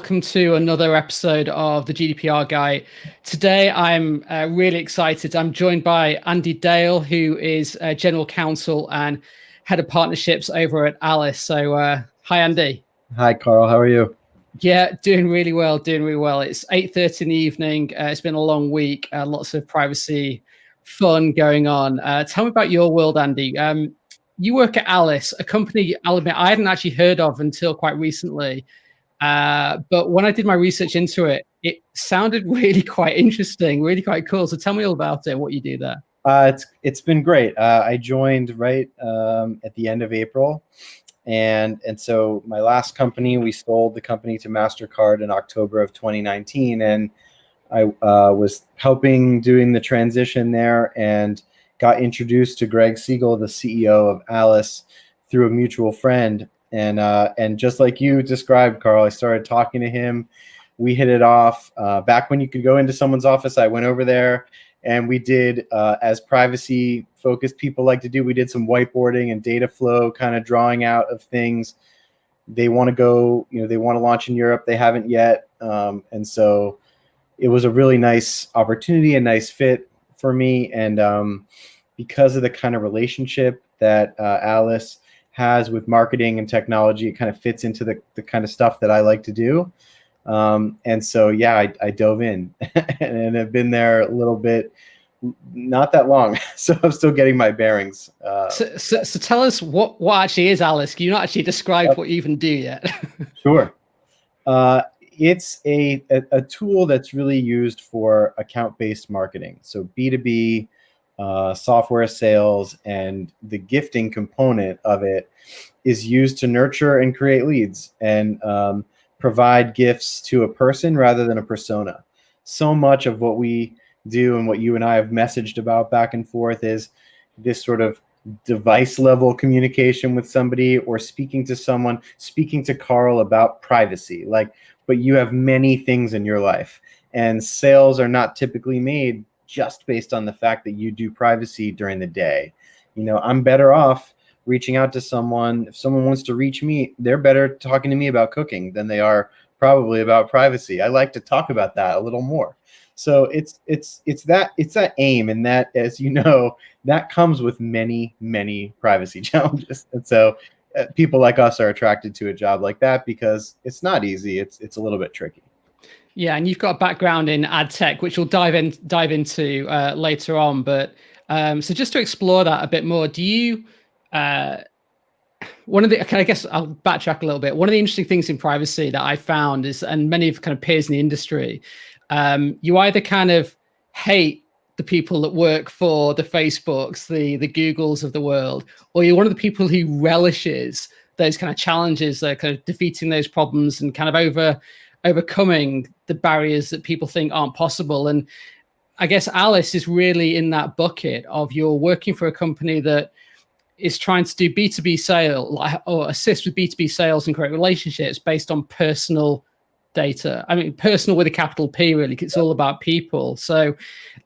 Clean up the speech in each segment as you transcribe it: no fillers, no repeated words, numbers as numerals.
Welcome to another episode of the GDPR Guy. Today, I'm really excited. I'm joined by Andy Dale, who is General Counsel and Head of Partnerships over at Alice. So, hi, Andy. Hi, Carl. How are you? Yeah, doing really well, It's 8:30 in the evening. It's been a long week, lots of privacy fun going on. Tell me about your world, Andy. You work at Alice, a company, I'll admit, I hadn't actually heard of until quite recently. But when I did my research into it, it sounded really quite interesting, really quite cool. So tell me all about it, what you do there. It's been great. I joined right at the end of April, and so my last company, we sold the company to MasterCard in October of 2019, and I was helping doing the transition there, and got introduced to Greg Siegel, the CEO of Alice, through a mutual friend. And just like you described, Carl, I started talking to him. We hit it off. Back when you could go into someone's office, I went over there and we did, as privacy-focused people like to do, we did some whiteboarding and data flow kind of drawing out of things. They want to go, they want to launch in Europe. They haven't yet. And so it was a really nice opportunity, a nice fit for me. And because of the kind of relationship that Alice has with marketing and technology, it kind of fits into the kind of stuff that I like to do. And so, yeah, I dove in and I've been there a little bit, not that long. So I'm still getting my bearings. So tell us what actually is Alice. Can you not actually describe what you even do yet? Sure. It's a tool that's really used for account-based marketing. So B2B, software sales, and the gifting component of it is used to nurture and create leads and provide gifts to a person rather than a persona. So much of what we do and what you and I have messaged about back and forth is this sort of device level communication with somebody, or speaking to Carl about privacy. But you have many things in your life, and sales are not typically made just based on the fact that you do privacy during the day. I'm better off reaching out to someone. If someone wants to reach me, they're better talking to me about cooking than they are probably about privacy. I like to talk about that a little more. So it's that aim, and that, as you know, that comes with many privacy challenges. And so people like us are attracted to a job like that because it's not easy. It's a little bit tricky. Yeah, and you've got a background in ad tech, which we'll dive into later on. But so just to explore that a bit more, do you? I guess I'll backtrack a little bit. One of the interesting things in privacy that I found is, and many of kind of peers in the industry, you either kind of hate the people that work for the Facebooks, the Googles of the world, or you're one of the people who relishes those kind of challenges, that kind of defeating those problems and kind of overcoming the barriers that people think aren't possible. And I guess Alice is really in that bucket of, you're working for a company that is trying to do B2B sale, or assist with B2B sales and create relationships based on personal data. I mean, personal with a capital P, really. It's all about people. So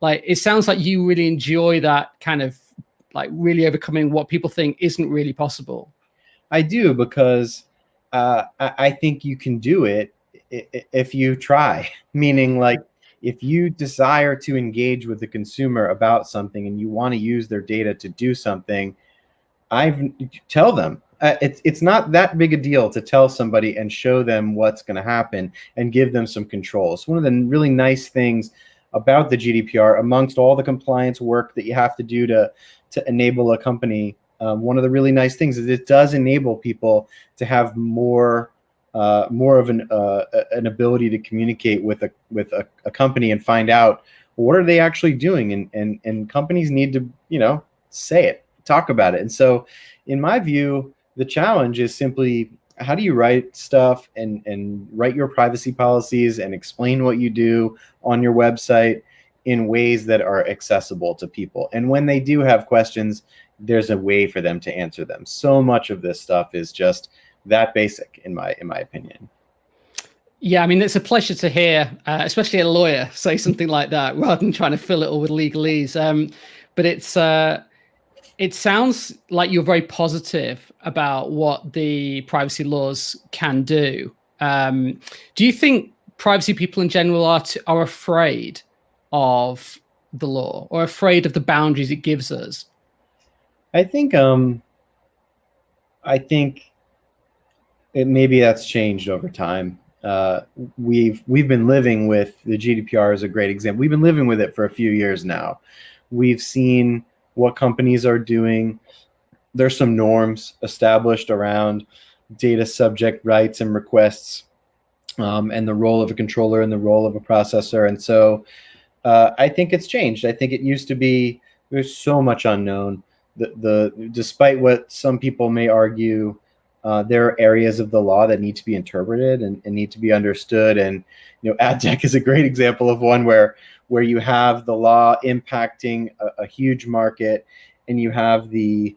it sounds like you really enjoy that kind of really overcoming what people think isn't really possible. I do, because I think you can do it if you try. Meaning, if you desire to engage with the consumer about something and you want to use their data to do something, tell them. It's not that big a deal to tell somebody and show them what's going to happen and give them some control. It's one of the really nice things about the GDPR, amongst all the compliance work that you have to do to enable a company. One of the really nice things is it does enable people to have more of an ability to communicate with a company and find out what are they actually doing, and companies need to say it, talk about it. And so in my view, the challenge is simply, how do you write stuff and write your privacy policies and explain what you do on your website in ways that are accessible to people, and when they do have questions, there's a way for them to answer them. So much of this stuff is just that basic, in my opinion. Yeah, I mean, it's a pleasure to hear, especially a lawyer, say something like that, rather than trying to fill it all with legalese. But it sounds like you're very positive about what the privacy laws can do. Do you think privacy people in general are afraid of the law or afraid of the boundaries it gives us? I think maybe that's changed over time. We've been living with the GDPR as a great example. We've been living with it for a few years now. We've seen what companies are doing. There's some norms established around data subject rights and requests, and the role of a controller and the role of a processor. And so I think it's changed. I think it used to be there's so much unknown. Despite what some people may argue, there are areas of the law that need to be interpreted and need to be understood. And ad tech is a great example of one where you have the law impacting a huge market, and you have the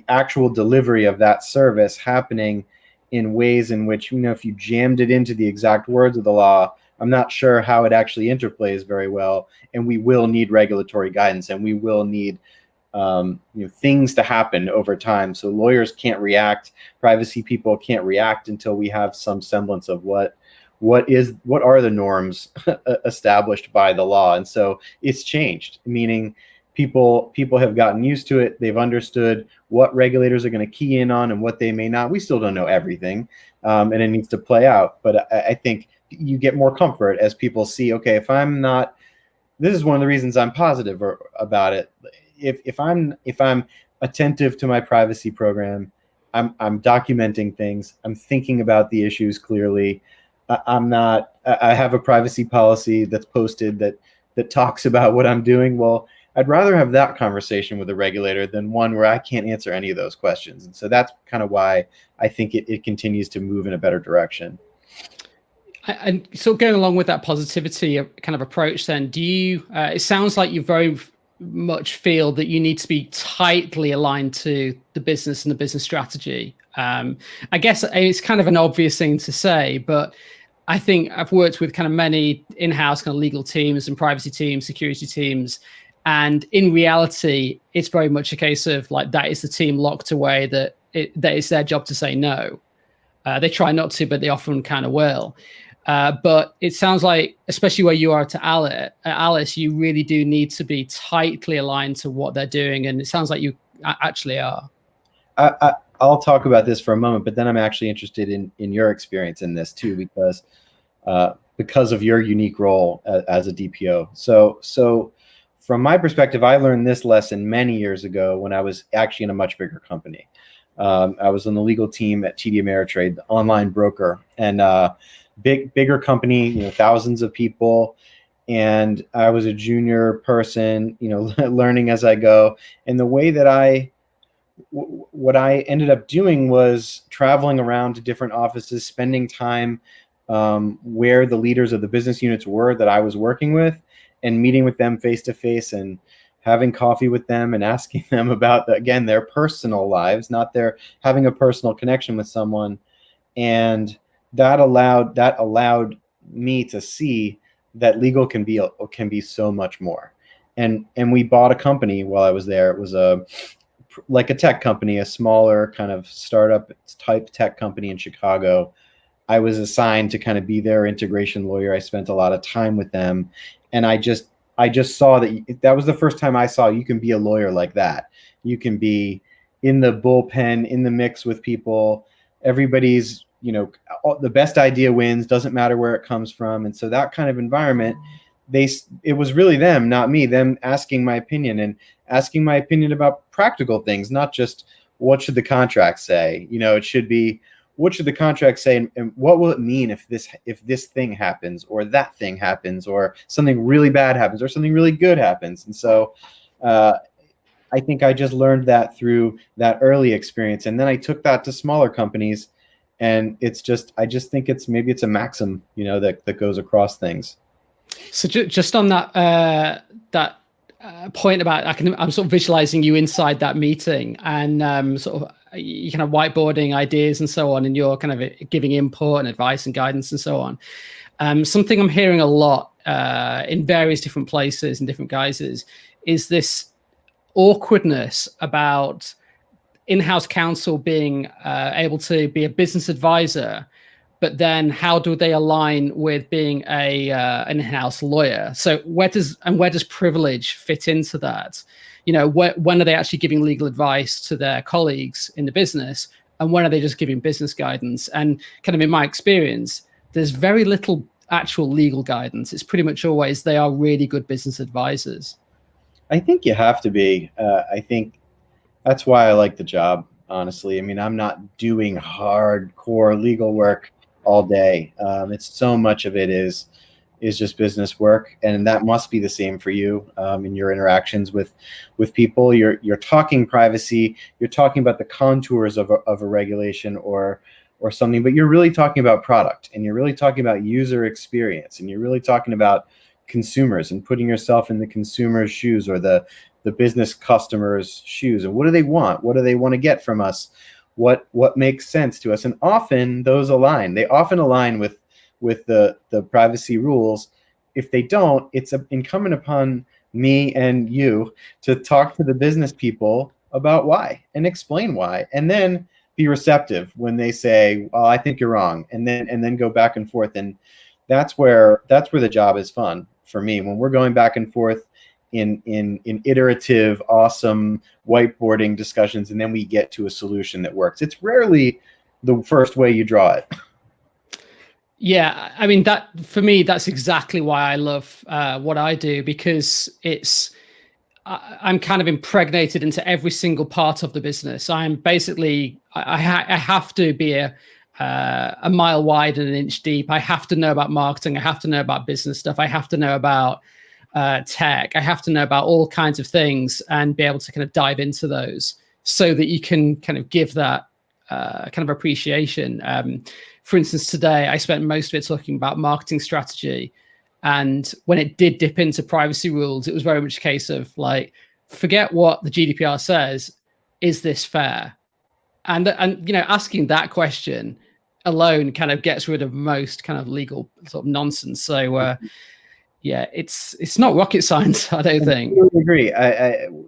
actual delivery of that service happening in ways in which, if you jammed it into the exact words of the law, I'm not sure how it actually interplays very well. And we will need regulatory guidance, and we will need things to happen over time. So lawyers can't react, privacy people can't react until we have some semblance of what are the norms established by the law. And so it's changed, meaning people have gotten used to it. They've understood what regulators are going to key in on and what they may not. We still don't know everything, and it needs to play out. But I think you get more comfort as people see, okay, if I'm not, this is one of the reasons I'm positive about it. If I'm attentive to my privacy program, I'm documenting things, I'm thinking about the issues clearly. I have a privacy policy that's posted that talks about what I'm doing. Well, I'd rather have that conversation with a regulator than one where I can't answer any of those questions. And so that's kind of why I think it continues to move in a better direction. And so going along with that positivity kind of approach, then do you, it sounds like you very much feel that you need to be tightly aligned to the business and the business strategy. I guess it's kind of an obvious thing to say, but I think I've worked with kind of many in-house kind of legal teams and privacy teams, security teams. And in reality, it's very much a case of like, that is the team locked away, that it's their job to say no. They try not to, but they often kind of will. But it sounds like, especially where you are to Alice, you really do need to be tightly aligned to what they're doing. And it sounds like you actually are. I'll talk about this for a moment, but then I'm actually interested in your experience in this too, because of your unique role as a DPO. So from my perspective, I learned this lesson many years ago when I was actually in a much bigger company. I was on the legal team at TD Ameritrade, the online broker, and bigger company, thousands of people. And I was a junior person, learning as I go. And the way that what I ended up doing was traveling around to different offices, spending time where the leaders of the business units were that I was working with, and meeting with them face to face and having coffee with them and asking them about, again, their personal lives, not their having a personal connection with someone. And that allowed me to see that legal can be so much more. And we bought a company while I was there. It was like a tech company, a smaller kind of startup type tech company in Chicago. I was assigned to kind of be their integration lawyer. I spent a lot of time with them, and I just saw that was the first time I saw you can be a lawyer like that. You can be in the bullpen, in the mix with people. Everybody's, the best idea wins, doesn't matter where it comes from. And so that kind of environment, it was really them, not me, them asking my opinion about practical things, not just what should the contract say. It should be, what should the contract say, and what will it mean if this thing happens, or that thing happens, or something really bad happens, or something really good happens. And so I think I just learned that through that early experience, and then I took that to smaller companies, and I just think maybe it's a maxim, that goes across things. So just on that point about, I'm sort of visualizing you inside that meeting, and sort of you kind of whiteboarding ideas and so on, and you're kind of giving input and advice and guidance and so on. Something I'm hearing a lot in various different places and different guises is this awkwardness about in-house counsel being able to be a business advisor, but then how do they align with being an in-house lawyer? So where does privilege fit into that? You know, when are they actually giving legal advice to their colleagues in the business, and when are they just giving business guidance? And kind of in my experience, there's very little actual legal guidance. It's pretty much always they are really good business advisors. I think you have to be. I think that's why I like the job, honestly. I mean, I'm not doing hardcore legal work all day. It's so much of it is just business work, and that must be the same for you in your interactions with people. You're talking privacy. You're talking about the contours of a regulation or something, but you're really talking about product, and you're really talking about user experience, and you're really talking about consumers and putting yourself in the consumer's shoes or the business customer's shoes. And what do they want? What do they want to get from us? What makes sense to us? And often those align. They often align with the privacy rules. If they don't, it's incumbent upon me and you to talk to the business people about why and explain why, and then be receptive when they say, "Well, I think you're wrong," and then go back and forth. And that's where the job is fun for me, when we're going back and forth in iterative, awesome whiteboarding discussions, and then we get to a solution that works. It's rarely the first way you draw it. Yeah, I mean, that for me, that's exactly why I love what I do, because I'm kind of impregnated into every single part of the business. I'm basically, I have to be a mile wide and an inch deep. I have to know about marketing. I have to know about business stuff. I have to know about tech. I have to know about all kinds of things and be able to kind of dive into those so that you can kind of give that kind of appreciation. For instance, today I spent most of it talking about marketing strategy. And when it did dip into privacy rules, it was very much a case of like, forget what the GDPR says. Is this fair? And you know, asking that question alone kind of gets rid of most kind of legal sort of nonsense. So yeah, it's not rocket science, I don't think. I totally agree.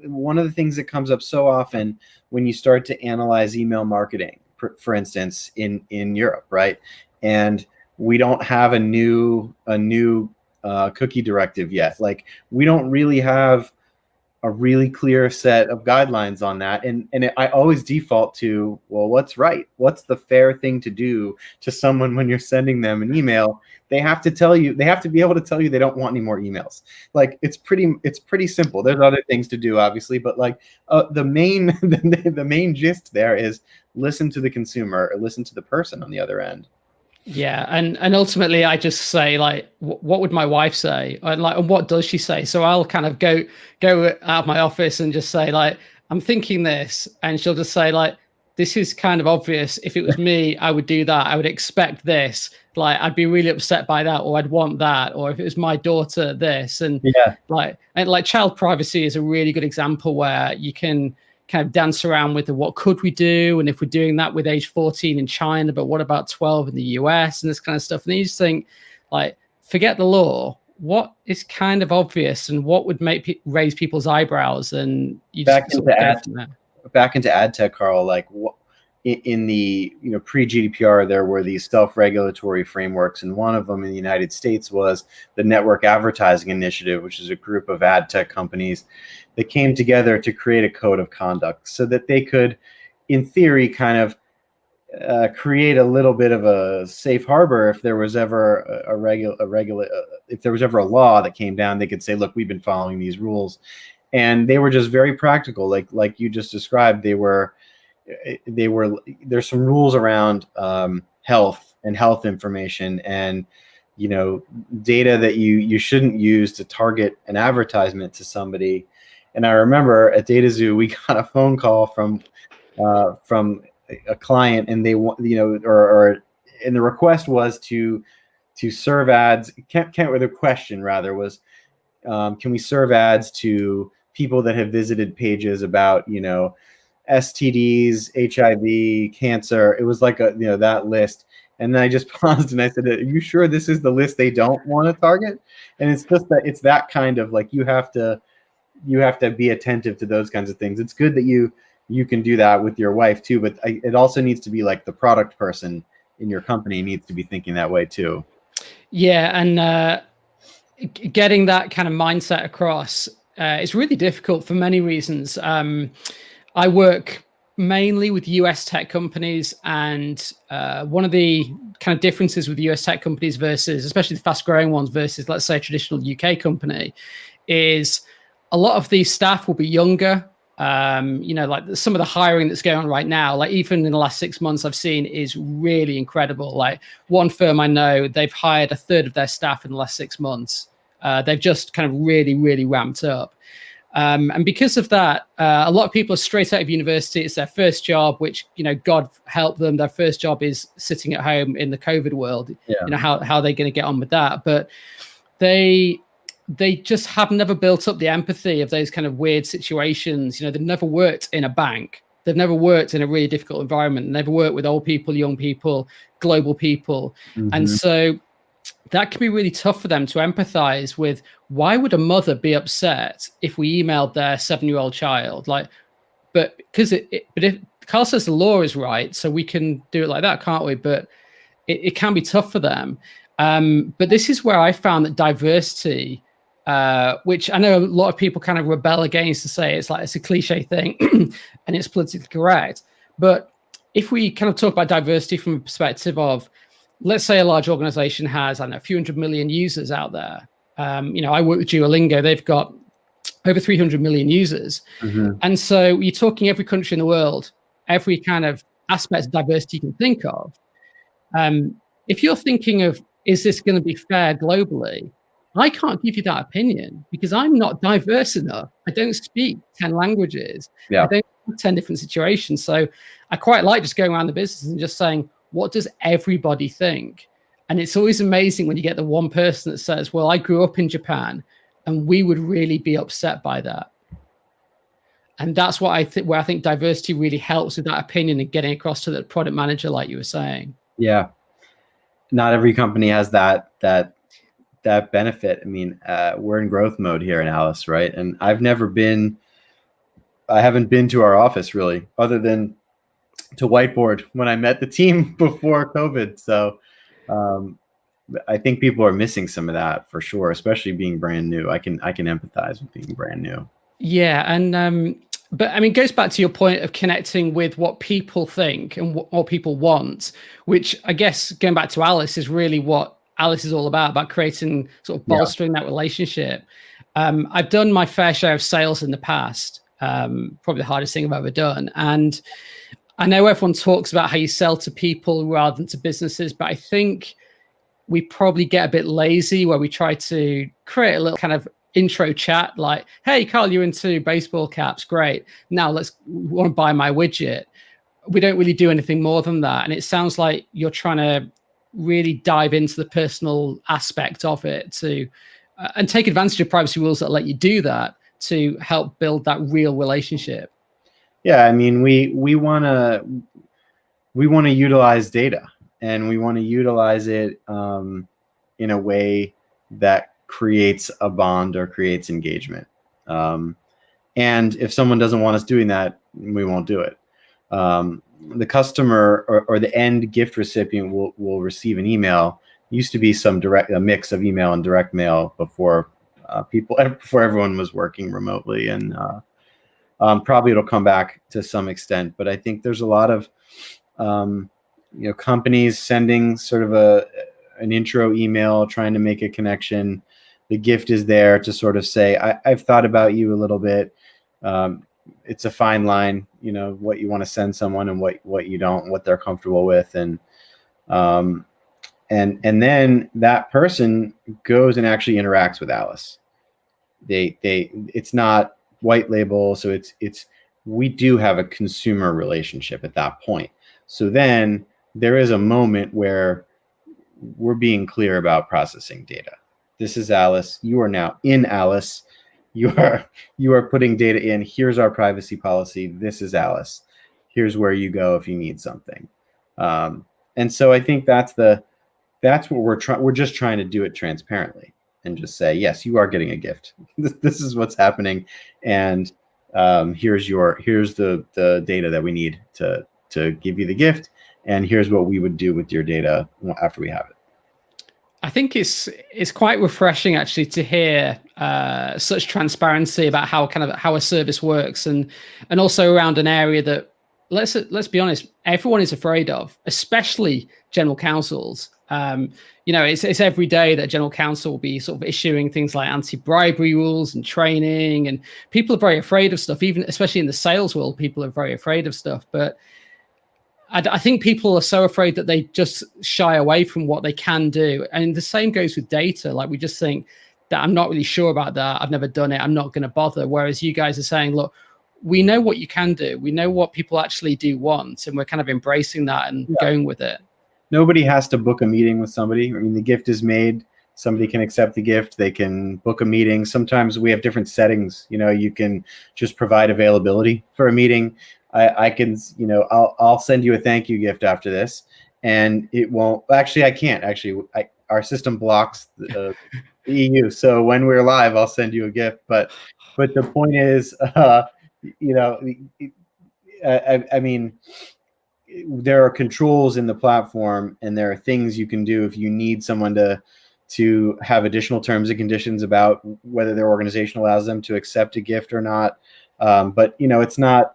One of the things that comes up so often when you start to analyze email marketing, for instance, in Europe, right? And we don't have a new cookie directive yet. Like, we don't really have a really clear set of guidelines on that. And I always default to, well, what's right? What's the fair thing to do to someone when you're sending them an email? They have to tell you, they have to be able to tell you they don't want any more emails. Like, it's pretty simple. There's other things to do, obviously, but like the main gist there is listen to the consumer, or listen to the person on the other end. Yeah, and ultimately, I just say, like, what would my wife say, and like, and what does she say? So I'll kind of go out of my office and just say, like, I'm thinking this, and she'll just say, like, this is kind of obvious. If it was me, I would do that. I would expect this. Like, I'd be really upset by that, or I'd want that, or if it was my daughter, this. And yeah, like child privacy is a really good example where you can kind of dance around with what could we do, and if we're doing that with age 14 in China, but what about 12 in the US, and this kind of stuff. And you just think, like, forget the law. What is kind of obvious, and what would make raise people's eyebrows? And you just back into ad tech, Carl. Like, in the pre-GDPR, there were these self-regulatory frameworks, and one of them in the United States was the Network Advertising Initiative, which is a group of ad tech companies that came together to create a code of conduct so that they could, in theory, kind of create a little bit of a safe harbor. If there was ever if there was ever a law that came down, they could say, look, we've been following these rules. And they were just very practical, like you just described. There's some rules around health and health information, and data that you shouldn't use to target an advertisement to somebody. And I remember at DataZoo, we got a phone call from a client, and they want, and the request was to serve ads. The question rather was, can we serve ads to people that have visited pages about STDs, HIV, cancer? It was like that list. And then I just paused and I said, are you sure this is the list they don't want to target? And it's just that it's kind of like you have to be attentive to those kinds of things. It's good that you you can do that with your wife too. But it also needs to be like the product person in your company needs to be thinking that way too. Yeah, and getting that kind of mindset across is really difficult for many reasons. I work mainly with US tech companies, and one of the kind of differences with US tech companies versus, especially the fast growing ones versus, let's say, a traditional UK company, is a lot of these staff will be younger. Like some of the hiring that's going on right now, like even in the last 6 months I've seen is really incredible. Like one firm I know, they've hired a third of their staff in the last 6 months. They've just kind of really, really ramped up. And because of that, a lot of people are straight out of university. It's their first job, which, God help them. Their first job is sitting at home in the COVID world. Yeah. How are they going to get on with that? But they just have never built up the empathy of those kind of weird situations. They've never worked in a bank. They've never worked in a really difficult environment. Never worked with old people, young people, global people. Mm-hmm. And so that can be really tough for them to empathize with. Why would a mother be upset if we emailed their 7-year-old child? But if Carl says the law is right, so we can do it like that, can't we? But it can be tough for them. But this is where I found that diversity, which I know a lot of people kind of rebel against to say it's a cliche thing and it's politically correct. But if we kind of talk about diversity from a perspective of, let's say a large organization has, I don't know, a few hundred million users out there. I work with Duolingo. They've got over 300 million users. Mm-hmm. And so you're talking every country in the world, every kind of aspect of diversity you can think of. If you're thinking of, is this going to be fair globally? I can't give you that opinion because I'm not diverse enough. I don't speak 10 languages. Yeah. I don't have 10 different situations. So I quite like just going around the business and just saying, what does everybody think? And it's always amazing when you get the one person that says, well, I grew up in Japan and we would really be upset by that. And that's what where I think diversity really helps with that opinion and getting across to the product manager, like you were saying. Yeah. Not every company has that benefit. I mean, we're in growth mode here in Alice, right? And I haven't been to our office really, other than to whiteboard when I met the team before COVID. So I think people are missing some of that for sure, especially being brand new. I can empathize with being brand new. Yeah. And, but I mean, it goes back to your point of connecting with what people think and what people want, which I guess going back to Alice is really what Alice is all about creating, sort of bolstering that relationship. I've done my fair share of sales in the past, probably the hardest thing I've ever done. And I know everyone talks about how you sell to people rather than to businesses, but I think we probably get a bit lazy where we try to create a little kind of intro chat like, hey, Carl, you're into baseball caps. Great. Now we want to buy my widget. We don't really do anything more than that. And it sounds like you're trying to really dive into the personal aspect of it and take advantage of privacy rules that let you do that to help build that real relationship. Yeah, I mean, we want to utilize data, and we want to utilize it in a way that creates a bond or creates engagement. And if someone doesn't want us doing that, we won't do it. The customer or the end gift recipient will receive an email. It used to be a mix of email and direct mail before everyone was working remotely, and probably it'll come back to some extent. But I think there's a lot of companies sending sort of an intro email, trying to make a connection. The gift is there to sort of say, I've thought about you a little bit. It's a fine line, what you want to send someone and what you don't, what they're comfortable with. And then that person goes and actually interacts with Alice. It's not white label. So we do have a consumer relationship at that point. So then there is a moment where we're being clear about processing data. This is Alice. You are now in Alice. You are putting data in. Here's our privacy policy. This is Alice. Here's where you go if you need something. And so I think that's what we're trying. We're just trying to do it transparently and just say, yes, you are getting a gift. This is what's happening. And here's the data that we need to give you the gift, and here's what we would do with your data after we have it. I think it's quite refreshing actually to hear such transparency about how a service works, and also around an area that let's be honest, everyone is afraid of, especially general counsels. It's every day that general counsel will be sort of issuing things like anti-bribery rules and training, and people are very afraid of stuff. Even especially in the sales world, people are very afraid of stuff. But I think people are so afraid that they just shy away from what they can do. And the same goes with data. Like, we just think that I'm not really sure about that. I've never done it. I'm not going to bother. Whereas you guys are saying, look, we know what you can do. We know what people actually do want. And we're kind of embracing that and going with it. Nobody has to book a meeting with somebody. I mean, the gift is made. Somebody can accept the gift. They can book a meeting. Sometimes we have different settings. You can just provide availability for a meeting. I can, I'll send you a thank you gift after this, and it won't. Actually, I can't. Actually, our system blocks the EU. So when we're live, I'll send you a gift. But the point is, I mean, there are controls in the platform, and there are things you can do if you need someone to have additional terms and conditions about whether their organization allows them to accept a gift or not. But it's not.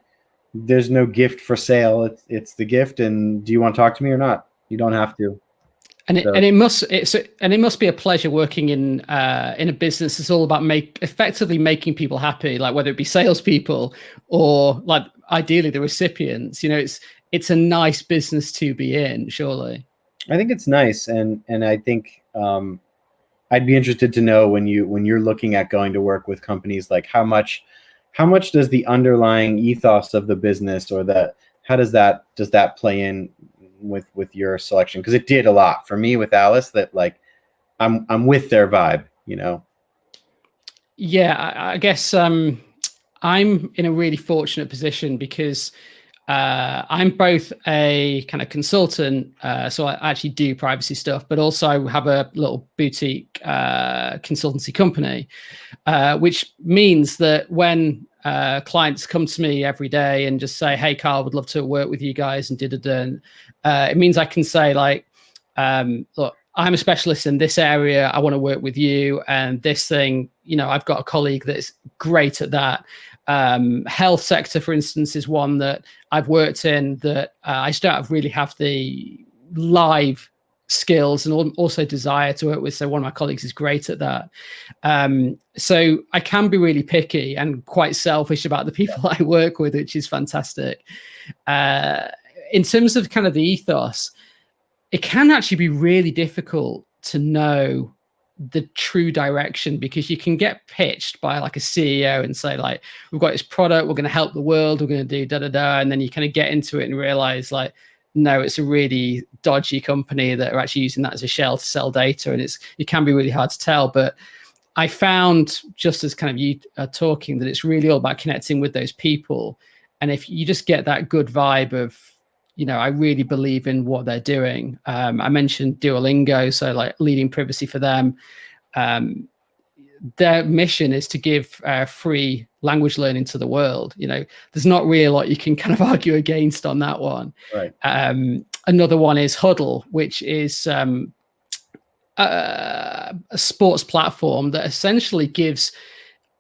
There's no gift for sale. It's the gift, and do you want to talk to me or not? You don't have to. And it must be a pleasure working in a business that's all about effectively making people happy, like whether it be salespeople or like ideally the recipients. It's a nice business to be in, surely. I think it's nice, and I think I'd be interested to know when you're looking at going to work with companies, like how much does the underlying ethos of the business, or how does that play in with your selection? Because it did a lot for me with Alice, that like I'm with their vibe, Yeah, I guess I'm in a really fortunate position because I'm both a kind of consultant, so I actually do privacy stuff, but also have a little boutique consultancy company, which means that when clients come to me every day and just say, "Hey, Carl, would love to work with you guys," and it means I can say like, "Look, I'm a specialist in this area. I want to work with you, and this thing, I've got a colleague that's great at that." Health sector, for instance, is one that I've worked in that I just don't really have the live skills and also desire to work with. So one of my colleagues is great at that. So I can be really picky and quite selfish about the people I work with, which is fantastic. In terms of kind of the ethos, it can actually be really difficult to know the true direction, because you can get pitched by like a CEO and say like, we've got this product, we're going to help the world, we're going to do da da da, and then you kind of get into it and realize like, no, it's a really dodgy company that are actually using that as a shell to sell data, and it can be really hard to tell. But I found, just as kind of you are talking, that it's really all about connecting with those people, and if you just get that good vibe of, I really believe in what they're doing. I mentioned Duolingo, so like leading privacy for them. Their mission is to give free language learning to the world. There's not really a lot you can kind of argue against on that one. Right. Another one is Huddle, which is a sports platform that essentially gives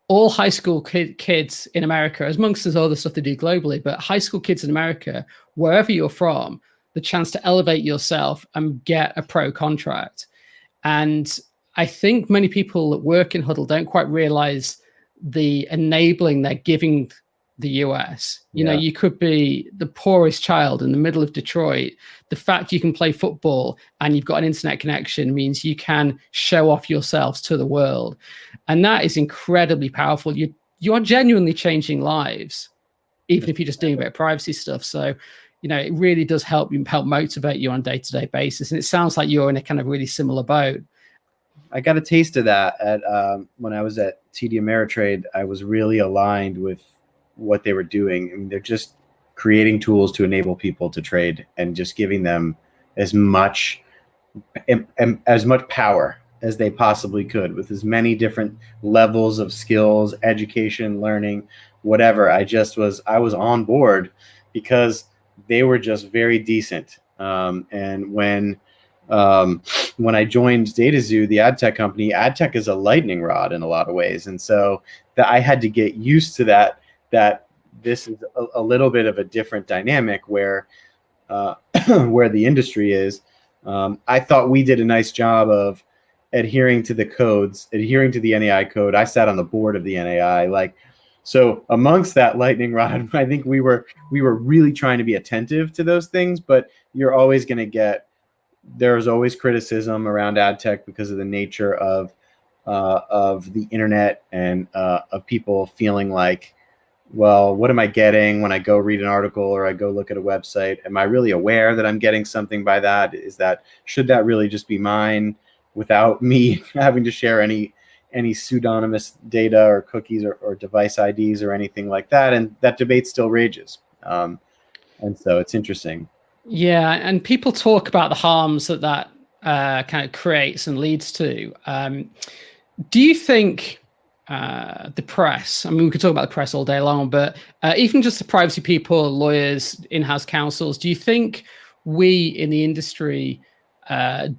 all high school kids in America, as amongst there's other stuff they do globally, but high school kids in America, wherever you're from, the chance to elevate yourself and get a pro contract. And I think many people that work in Huddle don't quite realize the enabling they're giving the US. You could be the poorest child in the middle of Detroit. The fact you can play football and you've got an internet connection means you can show off yourselves to the world. And that is incredibly powerful. You are genuinely changing lives, even if you're just doing a bit of privacy stuff. So, it really does help motivate you on a day-to-day basis. And it sounds like you're in a kind of really similar boat. I got a taste of that when I was at TD Ameritrade. I was really aligned with what they were doing. I mean, they're just creating tools to enable people to trade and just giving them as much power as they possibly could, with as many different levels of skills, education, learning. whatever. I was on board because they were just very decent. And when I joined DataZoo, the ad tech company, ad tech is a lightning rod in a lot of ways. And so that I had to get used to that this is a little bit of a different dynamic where where the industry is. I thought we did a nice job of adhering to the codes, adhering to the NAI code. I sat on the board of the NAI. So amongst that lightning rod, I think we were really trying to be attentive to those things, but you're always going to get, there's always criticism around ad tech because of the nature of the internet and of people feeling like, well, what am I getting when I go read an article or I go look at a website? Am I really aware that I'm getting something by that? Should that really just be mine without me having to share any pseudonymous data or cookies or device IDs or anything like that? And that debate still rages. And so it's interesting. Yeah, and people talk about the harms that kind of creates and leads to. Do you think the press, I mean, we could talk about the press all day long, but even just the privacy people, lawyers, in-house counsels, do you think we in the industry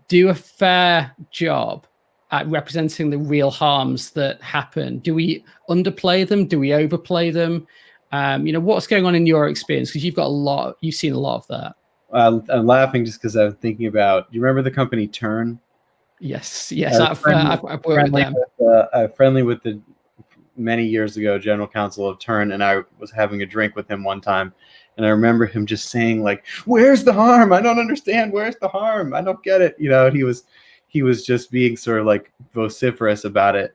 do a fair job at representing the real harms that happen? Do we underplay them? Do we overplay them? What's going on in your experience? Because you've seen a lot of that. I'm laughing just because I'm thinking about, do you remember the company Turn? Yes, I've worked with them. Friendly with the many years ago general counsel of Turn, and I was having a drink with him one time, and I remember him just saying, like, "Where's the harm? I don't understand. Where's the harm? I don't get it." And he was just being sort of like vociferous about it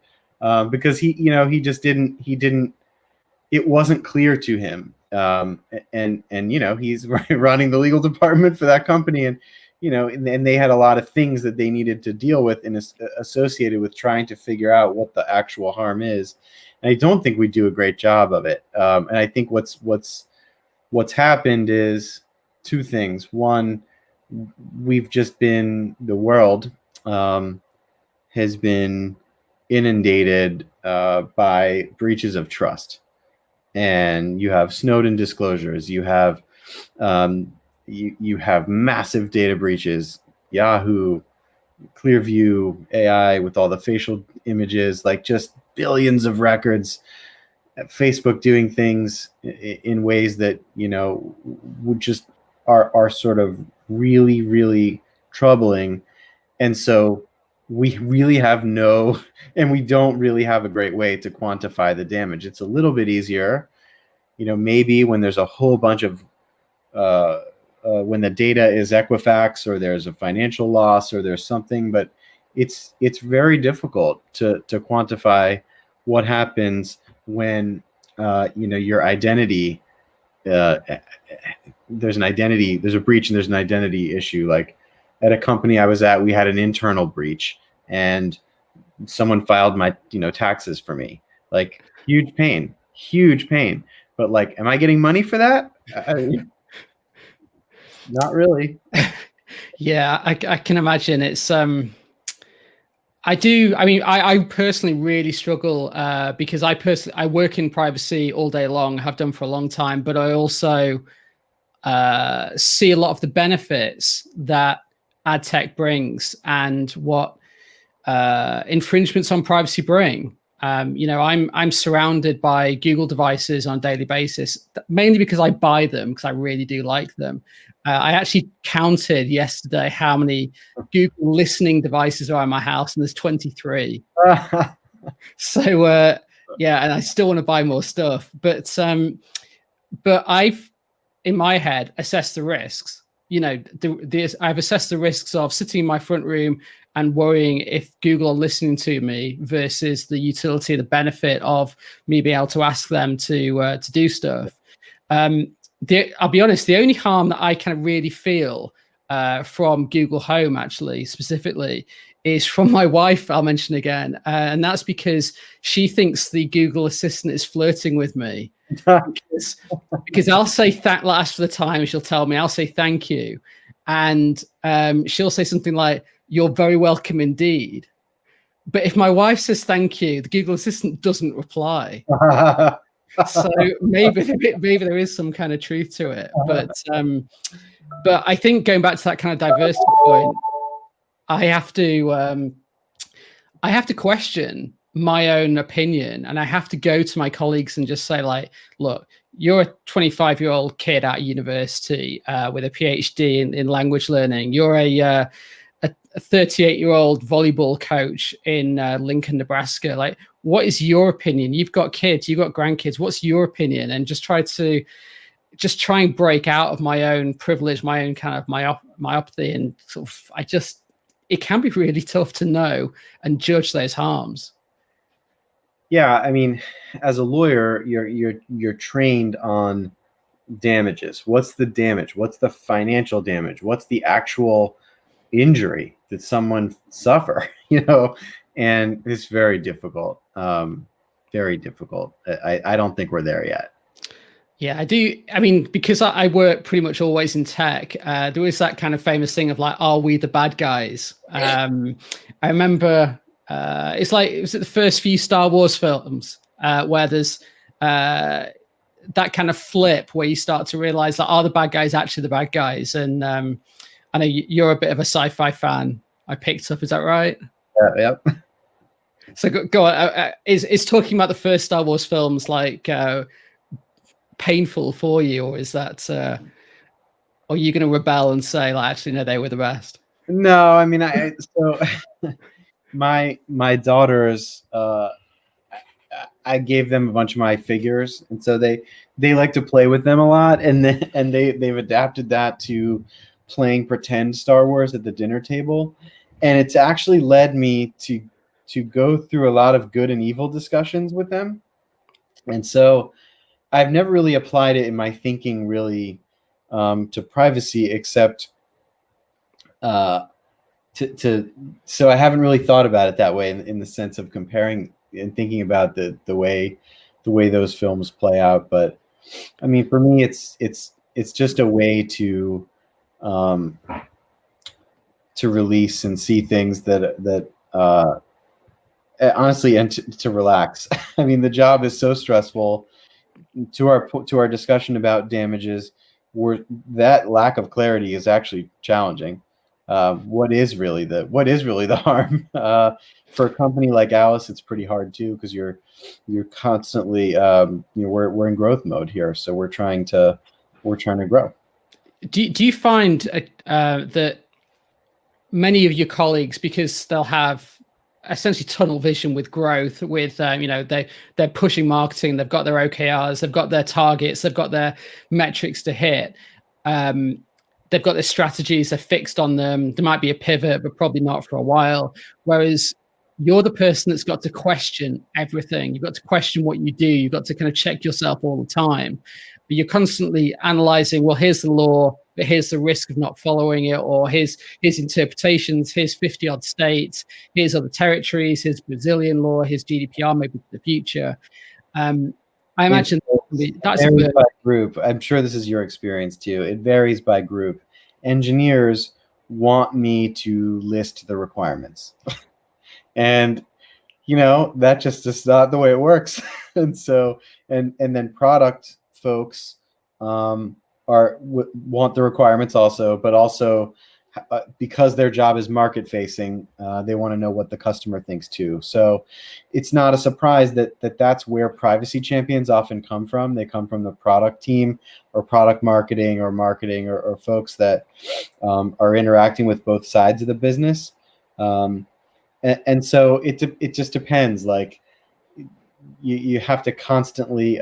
because he just didn't. It wasn't clear to him, and he's running the legal department for that company, and and they had a lot of things that they needed to deal with and associated with trying to figure out what the actual harm is. And I don't think we do a great job of it. And I think what's happened is two things. One, the world has been inundated by breaches of trust. And you have Snowden disclosures, you have you have massive data breaches, Yahoo, Clearview AI with all the facial images, like just billions of records, Facebook doing things in ways that would just are sort of really, really troubling. And so we really have we don't really have a great way to quantify the damage. It's a little bit easier, maybe when there's a whole bunch of when the data is Equifax or there's a financial loss or there's something, but it's very difficult to quantify what happens when your identity there's a breach and there's an identity issue. Like at a company I was at, we had an internal breach and someone filed my taxes for me. Like huge pain, but like, am I getting money for that? Not really. Yeah, I can imagine. It's I personally really struggle because I work in privacy all day long, have done for a long time, but I also see a lot of the benefits that ad tech brings and what infringements on privacy bring. I'm surrounded by Google devices on a daily basis, mainly because I buy them because I really do like them. I actually counted yesterday how many Google listening devices are in my house, and there's 23. So yeah, and I still want to buy more stuff, but I've in my head assessed the risks. I've assessed the risks of sitting in my front room and worrying if Google are listening to me versus the utility, the benefit of me being able to ask them to do stuff. I'll be honest, the only harm that I kind of really feel from Google Home, actually, specifically, is from my wife, I'll mention again. And that's because she thinks the Google Assistant is flirting with me. because I'll say last for the time, she'll tell me, I'll say thank you. And she'll say something like, "You're very welcome indeed." But if my wife says thank you, the Google Assistant doesn't reply. So maybe there is some kind of truth to it, but I think going back to that kind of diversity point, I have to question my own opinion, and I have to go to my colleagues and just say, like, look, you're a 25-year-old kid at university with a PhD in language learning. You're a 38-year-old volleyball coach in Lincoln, Nebraska. Like, what is your opinion? You've got kids, you've got grandkids. What's your opinion? And just try and break out of my own privilege, my own kind of myopathy, and sort of, it can be really tough to know and judge those harms. Yeah, I mean, as a lawyer, you're trained on damages. What's the damage? What's the financial damage? What's the actual injury that someone suffer? And it's very difficult. Very difficult. I don't think we're there yet. Yeah, I do. I mean, because I work pretty much always in tech, there is that kind of famous thing of like, are we the bad guys? I remember it was the first few Star Wars films where there's that kind of flip where you start to realize that are the bad guys actually the bad guys? And I know you're a bit of a sci-fi fan. I picked up. Is that right? Yep. So go on. Is talking about the first Star Wars films like painful for you, or is that or are you going to rebel and say, like, actually no, they were the best? No, I mean, so my daughters, I gave them a bunch of my figures, and so they like to play with them a lot, and they've adapted that to playing pretend Star Wars at the dinner table, and it's actually led me to go through a lot of good and evil discussions with them, and so I've never really applied it in my thinking really to privacy, except so I haven't really thought about it that way in the sense of comparing and thinking about the way those films play out. But I mean, for me, it's just a way to release and see things that honestly, and to relax. I mean, the job is so stressful. To our discussion about damages, that lack of clarity is actually challenging. What is really the harm? For a company like Alice, it's pretty hard too, because you're constantly we're in growth mode here, so we're trying to grow. Do you find that many of your colleagues, because they'll have essentially tunnel vision with growth, with they're pushing marketing, they've got their OKRs, they've got their targets, they've got their metrics to hit, they've got their strategies, they're fixed on them, there might be a pivot but probably not for a while, whereas you're the person that's got to question everything. You've got to question what you do, you've got to kind of check yourself all the time, but you're constantly analyzing, well, here's the law, but here's the risk of not following it, or here's interpretations, here's 50 odd states, here's other territories, here's Brazilian law, here's GDPR, maybe for the future. I imagine that's varies by group. I'm sure this is your experience too. It varies by group. Engineers want me to list the requirements, and that just is not the way it works. And so, and then product folks want the requirements also, but also because their job is market facing, they want to know what the customer thinks too. So it's not a surprise that that's where privacy champions often come from. They come from the product team or product marketing or folks that are interacting with both sides of the business. And so it just depends. Like you have to constantly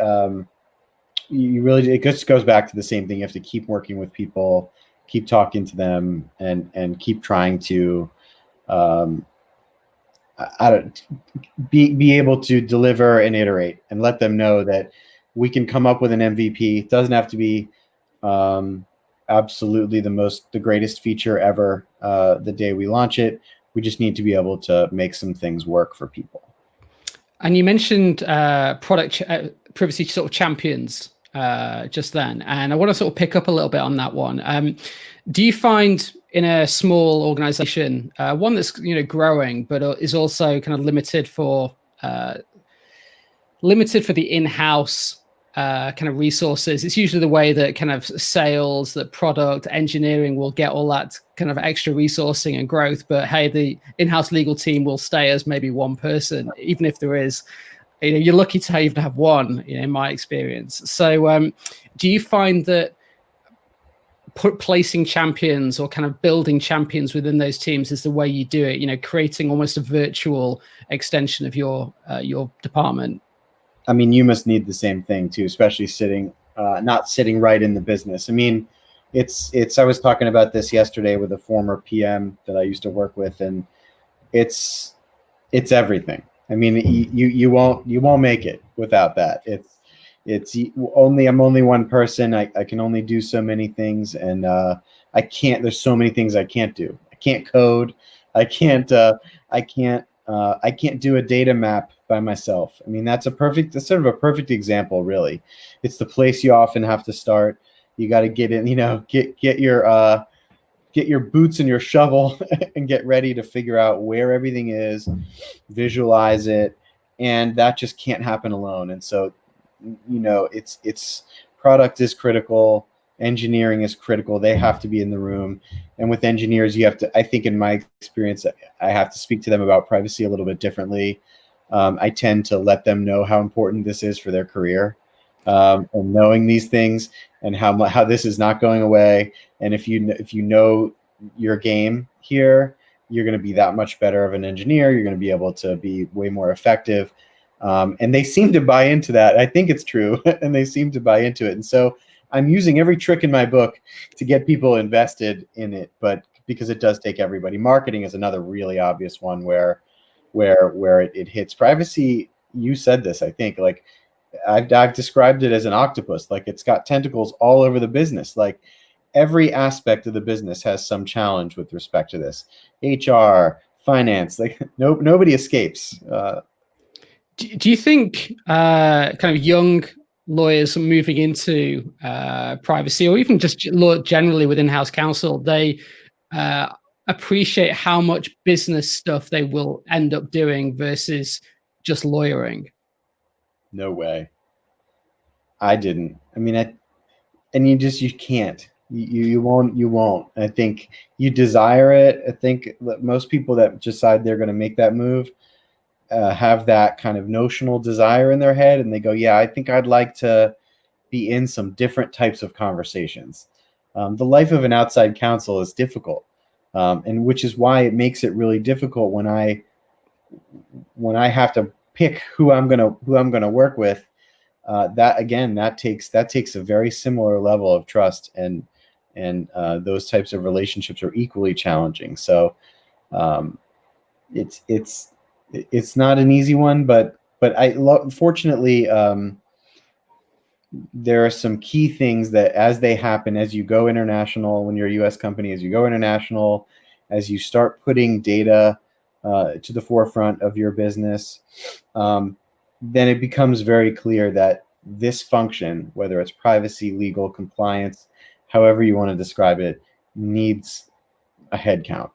it just goes back to the same thing. You have to keep working with people, keep talking to them, and keep trying to be able to deliver and iterate and let them know that we can come up with an MVP. It doesn't have to be absolutely the greatest feature ever the day we launch it. We just need to be able to make some things work for people. And you mentioned product privacy sort of champions just then, and I want to sort of pick up a little bit on that one. Do you find in a small organization, one that's growing but is also kind of limited for limited for the in-house kind of resources. It's usually the way that kind of sales, that product, engineering will get all that kind of extra resourcing and growth. But hey, the in-house legal team will stay as maybe one person, even if there is, you're lucky to even have one, in my experience. So do you find that placing champions or kind of building champions within those teams is the way you do it, creating almost a virtual extension of your department? I mean, you must need the same thing too, especially not sitting right in the business. I mean, I was talking about this yesterday with a former PM that I used to work with, and it's everything. I mean, you won't make it without that. I'm only one person. I can only do so many things, and there's so many things I can't do. I can't code. I can't do a data map by myself. I mean, that's sort of a perfect example, really. It's the place you often have to start. You got to get in, get your boots and your shovel and get ready to figure out where everything is, visualize it, and that just can't happen alone. And so, it's product is critical, engineering is critical. They have to be in the room. And with engineers, I think in my experience, I have to speak to them about privacy a little bit differently. I tend to let them know how important this is for their career, and knowing these things and how this is not going away. And if you know your game here, you're going to be that much better of an engineer. You're going to be able to be way more effective. And they seem to buy into that. I think it's true, and they seem to buy into it. And so I'm using every trick in my book to get people invested in it, but because it does take everybody. Marketing is another really obvious one where it hits privacy. You said this, I think, like I've described it as an octopus. Like, it's got tentacles all over the business. Like, every aspect of the business has some challenge with respect to this. HR, finance, like nobody escapes. Do you think kind of young lawyers moving into privacy, or even just law generally with in-house counsel, they appreciate how much business stuff they will end up doing versus just lawyering? No way. I didn't. I mean, you can't. You won't. I think you desire it. I think most people that decide they're going to make that move have that kind of notional desire in their head, and they go, yeah, I think I'd like to be in some different types of conversations. The life of an outside counsel is difficult, and which is why it makes it really difficult when I have to pick who I'm gonna work with. That takes a very similar level of trust, and those types of relationships are equally challenging. So it's not an easy one, but fortunately, there are some key things that as they happen, as you go international, when you're a US company, as you go international, as you start putting data to the forefront of your business, then it becomes very clear that this function, whether it's privacy, legal, compliance, however you want to describe it, needs a head count.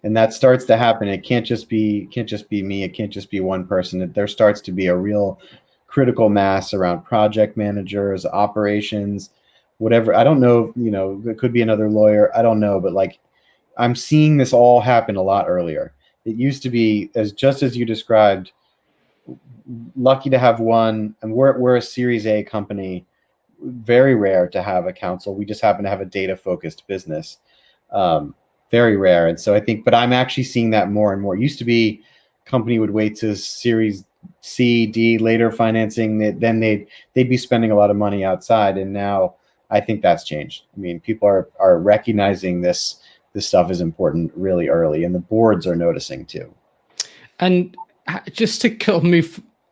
And that starts to happen. It can't just be me. It can't just be one person. There starts to be a real critical mass around project managers, operations, whatever. I don't know, it could be another lawyer. I don't know, but like, I'm seeing this all happen a lot earlier. It used to be, just as you described, lucky to have one, and we're a Series A company, very rare to have a counsel. We just happen to have a data focused business. Very rare. And so I think, but I'm actually seeing that more and more. It used to be company would wait to Series C, D, later financing, then they'd be spending a lot of money outside. And now I think that's changed. I mean, people are recognizing this stuff is important really early, and the boards are noticing too. And just to kind of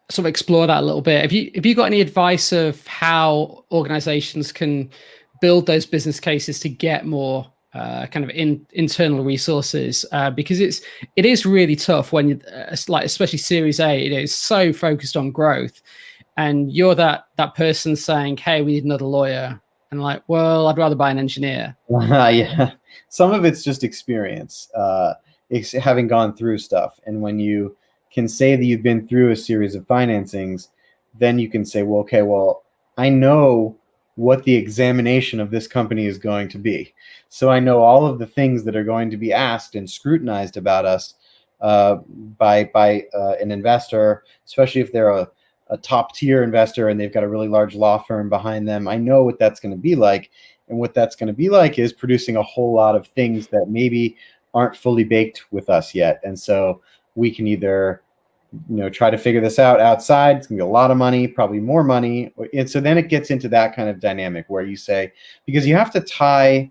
sort of explore that a little bit, have you got any advice of how organizations can build those business cases to get more kind of internal resources, because it is really tough when you like, especially Series A, it is so focused on growth, and you're that person saying, hey, we need another lawyer, and like, well, I'd rather buy an engineer. Yeah, some of it's just experience, having gone through stuff, and when you can say that you've been through a series of financings, then you can say, well, okay, well, I know what the examination of this company is going to be. So I know all of the things that are going to be asked and scrutinized about us by an investor, especially if they're a top tier investor and they've got a really large law firm behind them. I know what that's going to be like. And what that's going to be like is producing a whole lot of things that maybe aren't fully baked with us yet. And so we can either try to figure this out outside. It's gonna be a lot of money, probably more money. And so then it gets into that kind of dynamic where you say, because you have to tie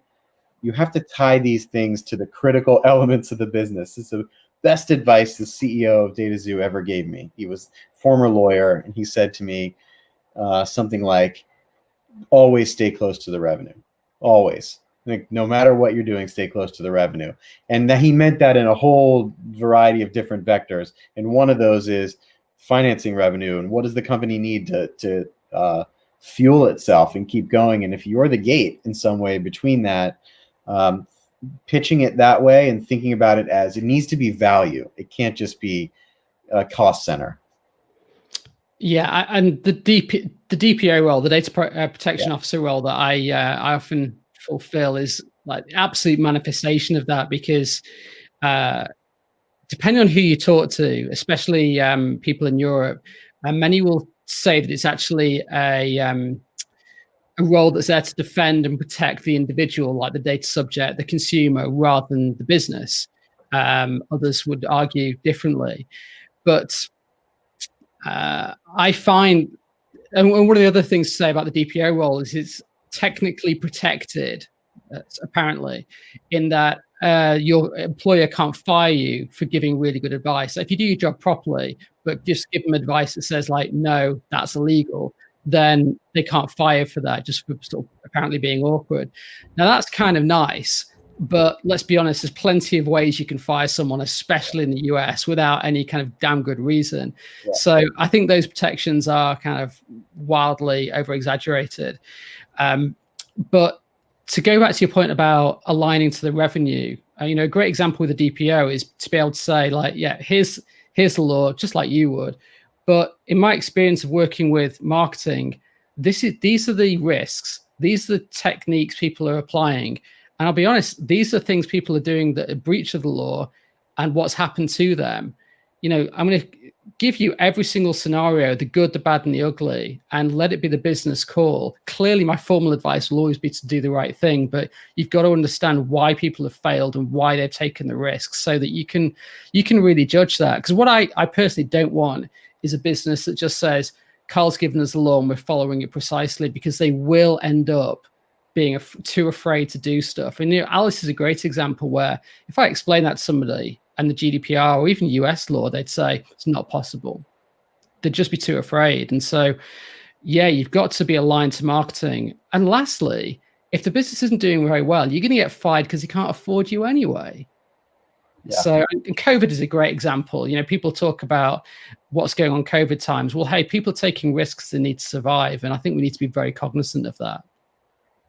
these things to the critical elements of the business. It's the best advice the CEO of DataZoo ever gave me. He was a former lawyer, and he said to me something like, always stay close to the revenue. Always. Like, no matter what you're doing, stay close to the revenue. And that he meant that in a whole variety of different vectors. And one of those is financing revenue. And what does the company need to fuel itself and keep going? And if you're the gate in some way between that, pitching it that way and thinking about it as it needs to be value. It can't just be a cost center. Yeah, and the DPO role, the data protection officer role that I often fulfill is like the absolute manifestation of that, because depending on who you talk to, especially people in Europe, many will say that it's actually a role that's there to defend and protect the individual, like the data subject, the consumer, rather than the business. Others would argue differently, but I find, and one of the other things to say about the DPO role is it's technically protected, apparently, in that your employer can't fire you for giving really good advice. If you do your job properly, but just give them advice that says like, no, that's illegal, then they can't fire for that, just for sort of apparently being awkward. Now that's kind of nice, but let's be honest, there's plenty of ways you can fire someone, especially in the US, without any kind of damn good reason. Yeah. So I think those protections are kind of wildly over exaggerated. But to go back to your point about aligning to the revenue, a great example with the DPO is to be able to say like, yeah, here's the law, just like you would. But in my experience of working with marketing, these are the risks. These are the techniques people are applying. And I'll be honest, these are things people are doing that are breach of the law and what's happened to them. I'm going to give you every single scenario, the good, the bad, and the ugly, and let it be the business call. Clearly, my formal advice will always be to do the right thing, but you've got to understand why people have failed and why they've taken the risks so that you can really judge that. Because what I personally don't want is a business that just says, Carl's given us the law and we're following it precisely, because they will end up being too afraid to do stuff. And Alice is a great example where if I explain that to somebody and the GDPR or even US law, they'd say it's not possible. They'd just be too afraid. And so, yeah, you've got to be aligned to marketing. And lastly, if the business isn't doing very well, you're going to get fired because he can't afford you anyway. Yeah. So, and COVID is a great example. People talk about what's going on COVID times. Well, hey, people are taking risks, they need to survive. And I think we need to be very cognizant of that.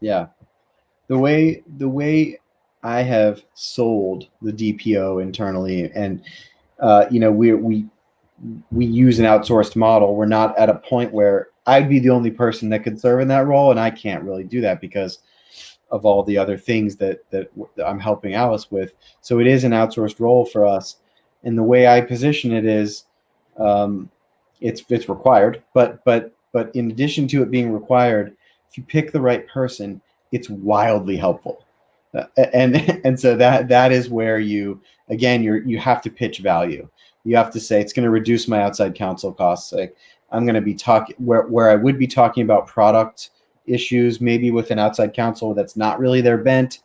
Yeah. The way I have sold the DPO internally, and we use an outsourced model. We're not at a point where I'd be the only person that could serve in that role, and I can't really do that because of all the other things that I'm helping Alice with. So it is an outsourced role for us, and the way I position it is, it's required. But in addition to it being required, if you pick the right person, it's wildly helpful. And so that is where you have to pitch value. You have to say it's going to reduce my outside counsel costs. Like, I'm going to be talking where I would be talking about product issues, maybe with an outside counsel that's not really their bent.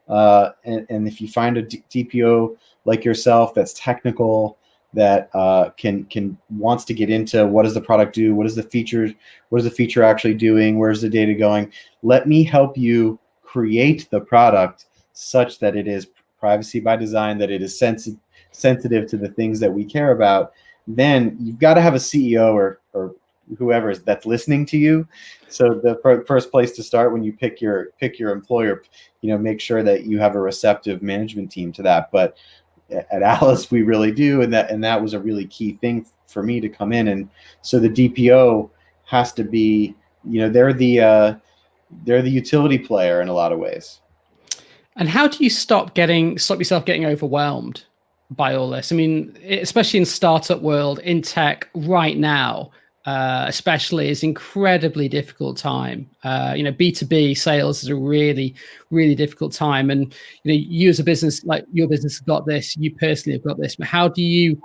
And if you find a DPO like yourself that's technical, that can wants to get into what does the product do, what is the feature actually doing, where's the data going, let me help you create the product such that it is privacy by design, that it is sensitive to the things that we care about. Then you've got to have a CEO or whoever that's listening to you. So the first place to start when you pick your employer, make sure that you have a receptive management team to that. But at Alice, we really do, and that was a really key thing for me to come in. And so the DPO has to be, they're the utility player in a lot of ways. And how do you stop yourself getting overwhelmed by all this? I mean, especially in startup world, in tech right now, especially is incredibly difficult time. B2B sales is a really, really difficult time. And, you as a business, like your business has got this, you personally have got this, but how do you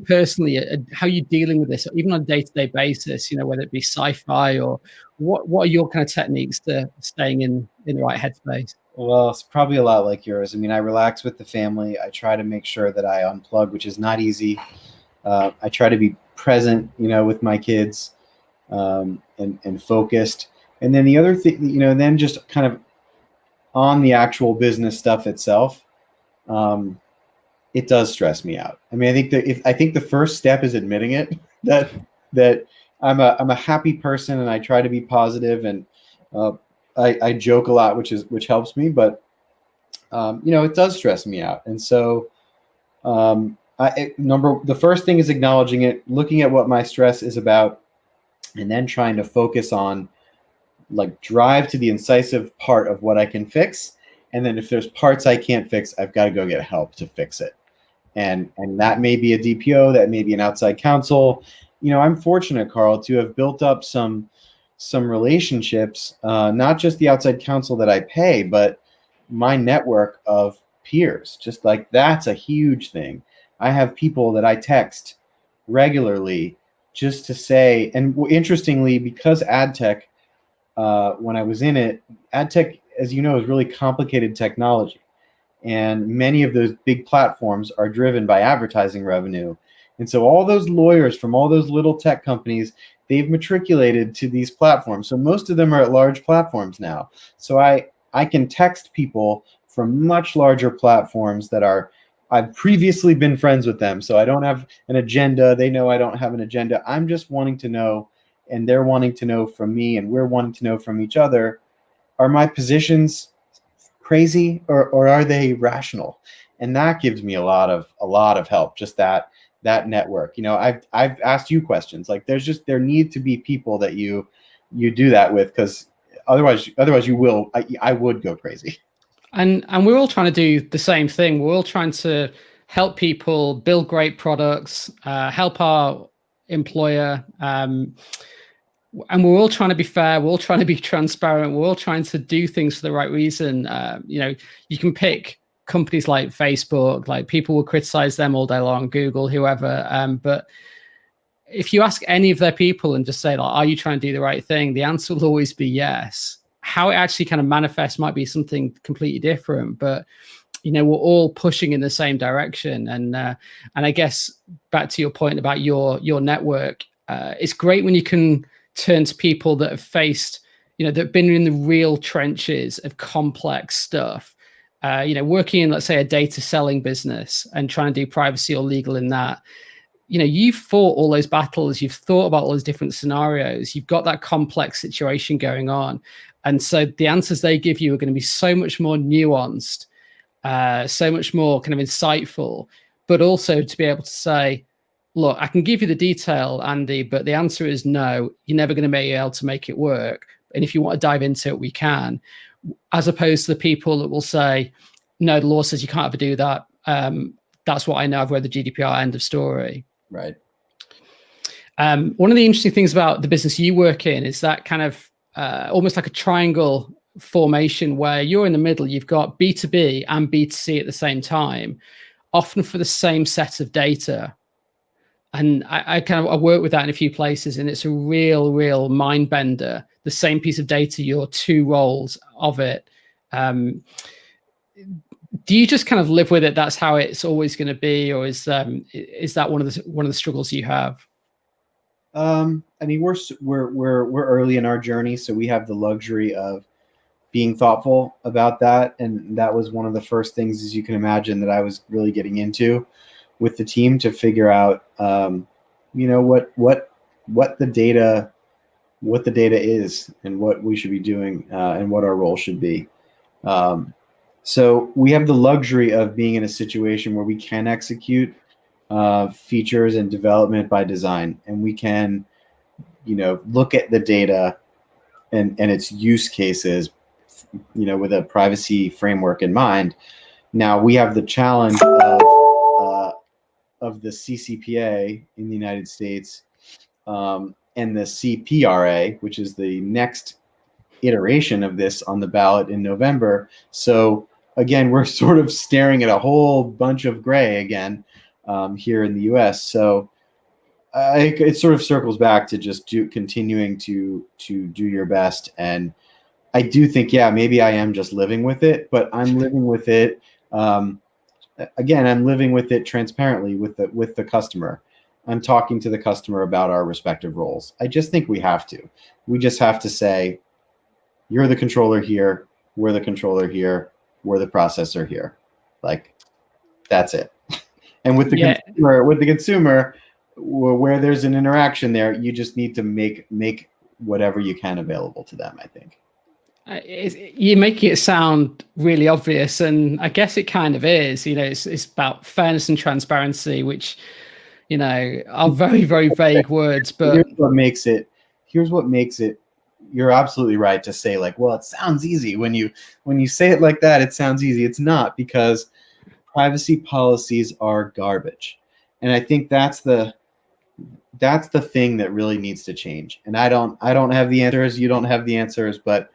personally, how are you dealing with this, even on a day-to-day basis, whether it be sci-fi or what are your kind of techniques to staying in the right headspace? Well, it's probably a lot like yours. I mean, I relax with the family. I try to make sure that I unplug, which is not easy. I try to be present, with my kids, and focused. And then the other thing, then just kind of on the actual business stuff itself, it does stress me out. I mean, I think the first step is admitting it that I'm a happy person, and I try to be positive, and I joke a lot, which helps me, but it does stress me out. And so the first thing is acknowledging it, looking at what my stress is about, and then trying to focus on drive to the incisive part of what I can fix. And then if there's parts I can't fix, I've got to go get help to fix it. And that may be a DPO, that may be an outside counsel. I'm fortunate, Carl, to have built up some relationships, not just the outside counsel that I pay, but my network of peers. Just that's a huge thing. I have people that I text regularly just to say, and interestingly, because ad tech, when I was in it, ad tech, as you know, is really complicated technology. And many of those big platforms are driven by advertising revenue. And so all those lawyers from all those little tech companies, they've matriculated to these platforms. So most of them are at large platforms now. So I can text people from much larger platforms I've previously been friends with them. So I don't have an agenda. They know I don't have an agenda. I'm just wanting to know, and they're wanting to know from me, and we're wanting to know from each other, are my positions crazy or are they rational? And that gives me a lot of help, just that network. I've asked you questions. There need to be people that you do that with, because otherwise I would go crazy. And we're all trying to do the same thing. We're all trying to help people build great products, help our employer, and we're all trying to be fair. We're all trying to be transparent. We're all trying to do things for the right reason. You can pick companies like Facebook, like people will criticize them all day long, Google, whoever. But if you ask any of their people and just say, are you trying to do the right thing? The answer will always be yes. How it actually kind of manifests might be something completely different, but we're all pushing in the same direction. And I guess back to your point about your network, it's great when you can turn to people that have faced, that have been in the real trenches of complex stuff. Working in, let's say, a data selling business and trying to do privacy or legal in that. You've fought all those battles. You've thought about all those different scenarios. You've got that complex situation going on. And so the answers they give you are going to be so much more nuanced, so much more kind of insightful, but also to be able to say, look, I can give you the detail, Andy, but the answer is no, you're never going to be able to make it work. And if you want to dive into it, we can, as opposed to the people that will say, no, the law says you can't ever do that. That's what I know. I've read the GDPR, end of story. Right. One of the interesting things about the business you work in is that kind of almost like a triangle formation where you're in the middle. You've got B2B and B2C at the same time, often for the same set of data. And I work with that in a few places, and it's a real mind bender. The same piece of data, your two roles of it. Do you just kind of live with it? That's how it's always going to be, or is that one of the struggles you have? I mean, we're early in our journey, so we have the luxury of being thoughtful about that, and that was one of the first things, as you can imagine, that I was really getting into with the team to figure out, what the data is and what we should be doing, and what our role should be. So we have the luxury of being in a situation where we can execute features and development by design, and we can look at the data and its use cases, with a privacy framework in mind. Now we have the challenge of the CCPA in the United States, and the CPRA, which is the next iteration of this on the ballot in November. So again, we're sort of staring at a whole bunch of gray again here in the US. So it sort of circles back to just continuing to do your best. And I do think, yeah, maybe I am just living with it, but I'm living with it. Again, I'm living with it transparently with the customer. I'm talking to the customer about our respective roles. I just think we have to. We just have to say, you're the controller here, we're the controller here, we're the processor here. Like, that's it. And with the consumer, where there's an interaction there, you just need to make whatever you can available to them, I think. You're making it sound really obvious, and I guess it kind of is. It's about fairness and transparency, which are very, very vague words. But here's what makes it. You're absolutely right to say, like, well, it sounds easy when you say it like that. It sounds easy. It's not, because privacy policies are garbage, and I think that's the thing that really needs to change. And I don't have the answers. You don't have the answers, but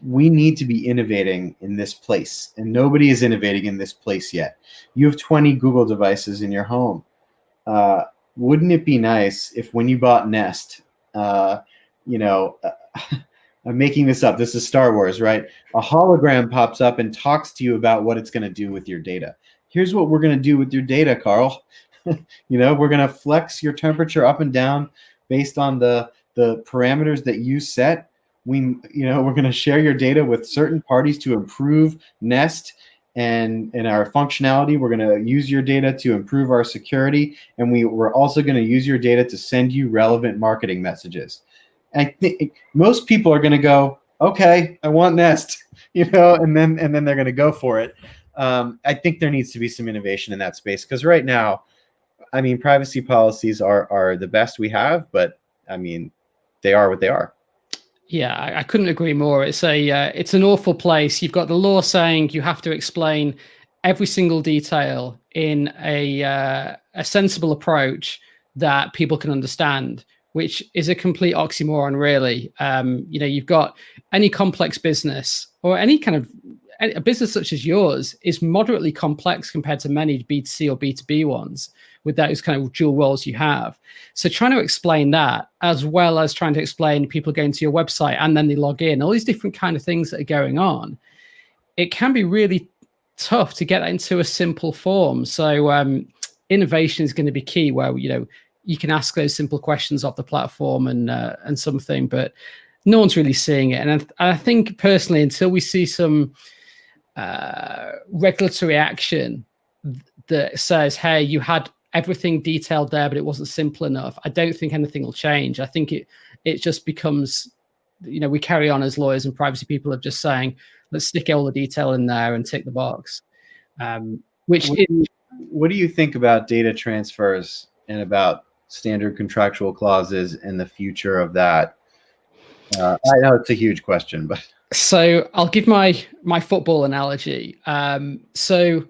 we need to be innovating in this place, and nobody is innovating in this place yet. You have 20 Google devices in your home. Wouldn't it be nice if when you bought Nest, I'm making this up, this is Star Wars, right? A hologram pops up and talks to you about what it's going to do with your data. Here's what we're going to do with your data, Carl. We're going to flex your temperature up and down based on the parameters that you set. We're going to share your data with certain parties to improve Nest and our functionality. We're going to use your data to improve our security, and we're also going to use your data to send you relevant marketing messages. I think most people are going to go, okay, I want Nest, and then they're going to go for it. I think there needs to be some innovation in that space, because right now, I mean, privacy policies are the best we have, but I mean, they are what they are. Yeah, I couldn't agree more. It's an awful place. You've got the law saying you have to explain every single detail in a sensible approach that people can understand, which is a complete oxymoron, really. You've got any complex business, or any kind of a business such as yours is moderately complex compared to many B2C or B2B ones with those kind of dual roles you have. So trying to explain that, as well as trying to explain people going to your website and then they log in, all these different kind of things that are going on, it can be really tough to get that into a simple form. So innovation is going to be key, where you can ask those simple questions off the platform and something, but no one's really seeing it. And I think personally, until we see some regulatory action that says, hey, you had everything detailed there, but it wasn't simple enough, I don't think anything will change. I think it just becomes, we carry on as lawyers and privacy people of just saying, let's stick all the detail in there and tick the box. What do you think about data transfers and about standard contractual clauses and the future of that? I know it's a huge question, but so I'll give my football analogy. So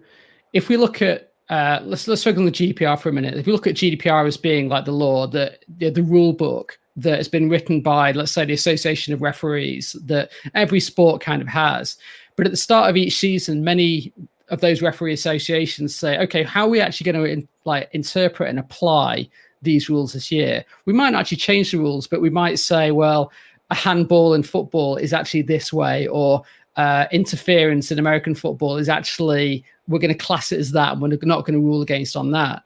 if we look at let's focus on the GDPR for a minute. If we look at GDPR as being like the law, the rule book that has been written by, let's say, the Association of Referees that every sport kind of has, but at the start of each season, many of those referee associations say, okay, how are we actually going to interpret and apply these rules this year? We might not actually change the rules, but we might say, well, a handball in football is actually this way, or interference in American football is actually, we're going to class it as that, and we're not going to rule against on that.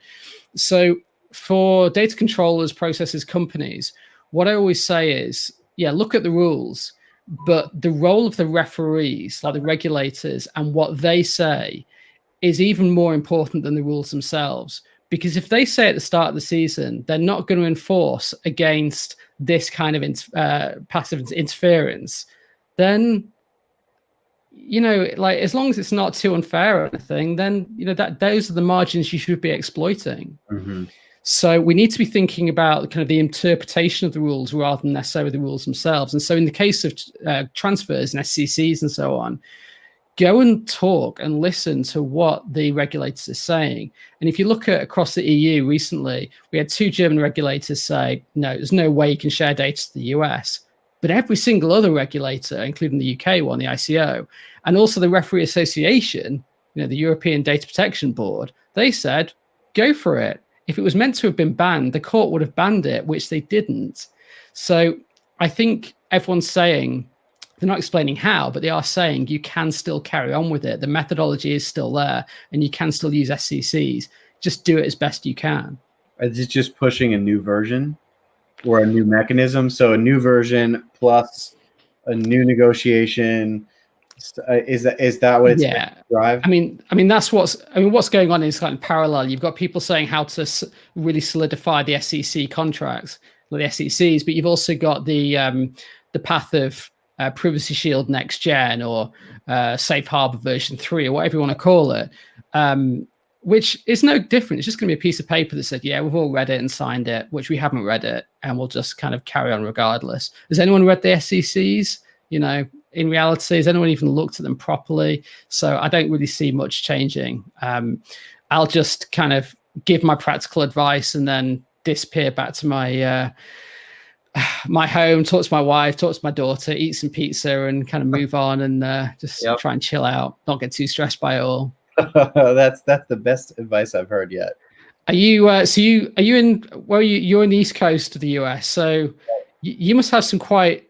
So for data controllers, processors, companies, what I always say is, yeah, look at the rules, but the role of the referees, like the regulators, and what they say is even more important than the rules themselves. Because if they say at the start of the season, they're not going to enforce against this kind of passive interference, then, as long as it's not too unfair or anything, then, that those are the margins you should be exploiting. Mm-hmm. So we need to be thinking about kind of the interpretation of the rules rather than necessarily the rules themselves. And so in the case of transfers and SCCs and so on, go and talk and listen to what the regulators are saying. And if you look at across the EU recently, we had 2 German regulators say, no, there's no way you can share data to the US. But every single other regulator, including the UK one, the ICO, and also the Referee Association, the European Data Protection Board, they said, go for it. If it was meant to have been banned, the court would have banned it, which they didn't. So I think everyone's saying, they're not explaining how, but they are saying you can still carry on with it. The methodology is still there and you can still use SCCs. Just do it as best you can. Is it just pushing a new version or a new mechanism? So a new version plus a new negotiation. Is that what it's drive? I mean that's what's going on is kind of parallel. You've got people saying how to really solidify the SEC contracts, or the SECs, but you've also got the path of Privacy Shield Next Gen, or Safe Harbor version 3, or whatever you want to call it, which is no different. It's just going to be a piece of paper that said, yeah, we've all read it and signed it, which we haven't read it, and we'll just kind of carry on regardless. Has anyone read the SECs? In reality, has anyone even looked at them properly? So I don't really see much changing. I'll just kind of give my practical advice and then disappear back to my my home, talk to my wife, talk to my daughter, eat some pizza, and kind of move on and just try and chill out, not get too stressed by it all. That's the best advice I've heard yet. Are you are you in, well, you're in the East Coast of the US, so you must have some quite,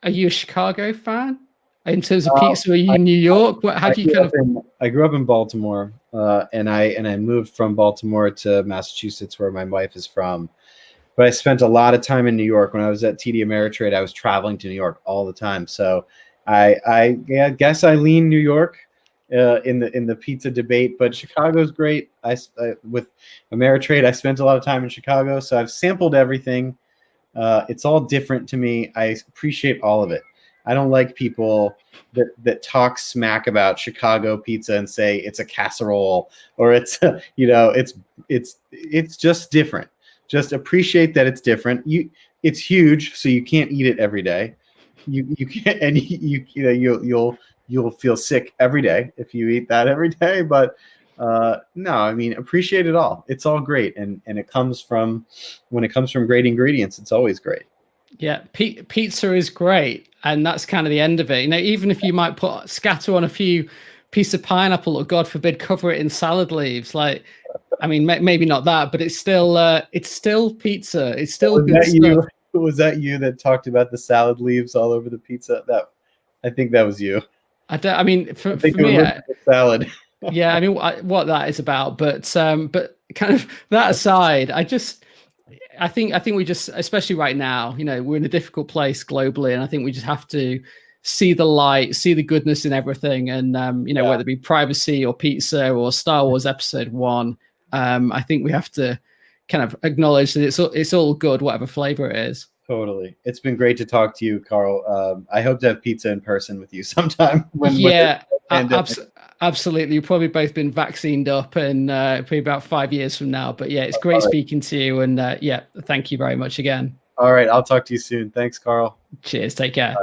are you a Chicago fan in terms of pizza? Are you in New York? How do you I grew up in Baltimore, and I moved from Baltimore to Massachusetts, where my wife is from. But I spent a lot of time in New York. When I was at TD Ameritrade, I was traveling to New York all the time. So I guess I lean New York in the pizza debate, but Chicago's great. With Ameritrade, I spent a lot of time in Chicago, so I've sampled everything. It's all different to me. I appreciate all of it. I don't like people that talk smack about Chicago pizza and say it's a casserole or it's it's just different. Just appreciate that it's different. It's huge, so you can't eat it every day. You can't, and you'll feel sick every day if you eat that every day. But no, I mean, appreciate it all. It's all great, and it comes from, when it comes from great ingredients, it's always great. Yeah, pizza is great, and that's kind of the end of it. Even if you might scatter on a few piece of pineapple, or God forbid, cover it in salad leaves, like, I mean, maybe not that, but it's still pizza. It's still good stuff. Was that you that talked about the salad leaves all over the pizza? I think that was you. I mean, for me, salad. Yeah, I mean, what that is about, but kind of that aside, I think we just, especially right now, we're in a difficult place globally, and I think we just have to see the light, see the goodness in everything, and whether it be privacy or pizza or Star Wars Episode 1, I think we have to kind of acknowledge that it's all good, whatever flavor it is. Totally. It's been great to talk to you, Carl. I hope to have pizza in person with you sometime. Absolutely. You've probably both been vaccinated up, and probably about 5 years from now. But yeah, it's great speaking to you, and thank you very much again. All right, I'll talk to you soon. Thanks, Carl. Cheers. Take care. Bye.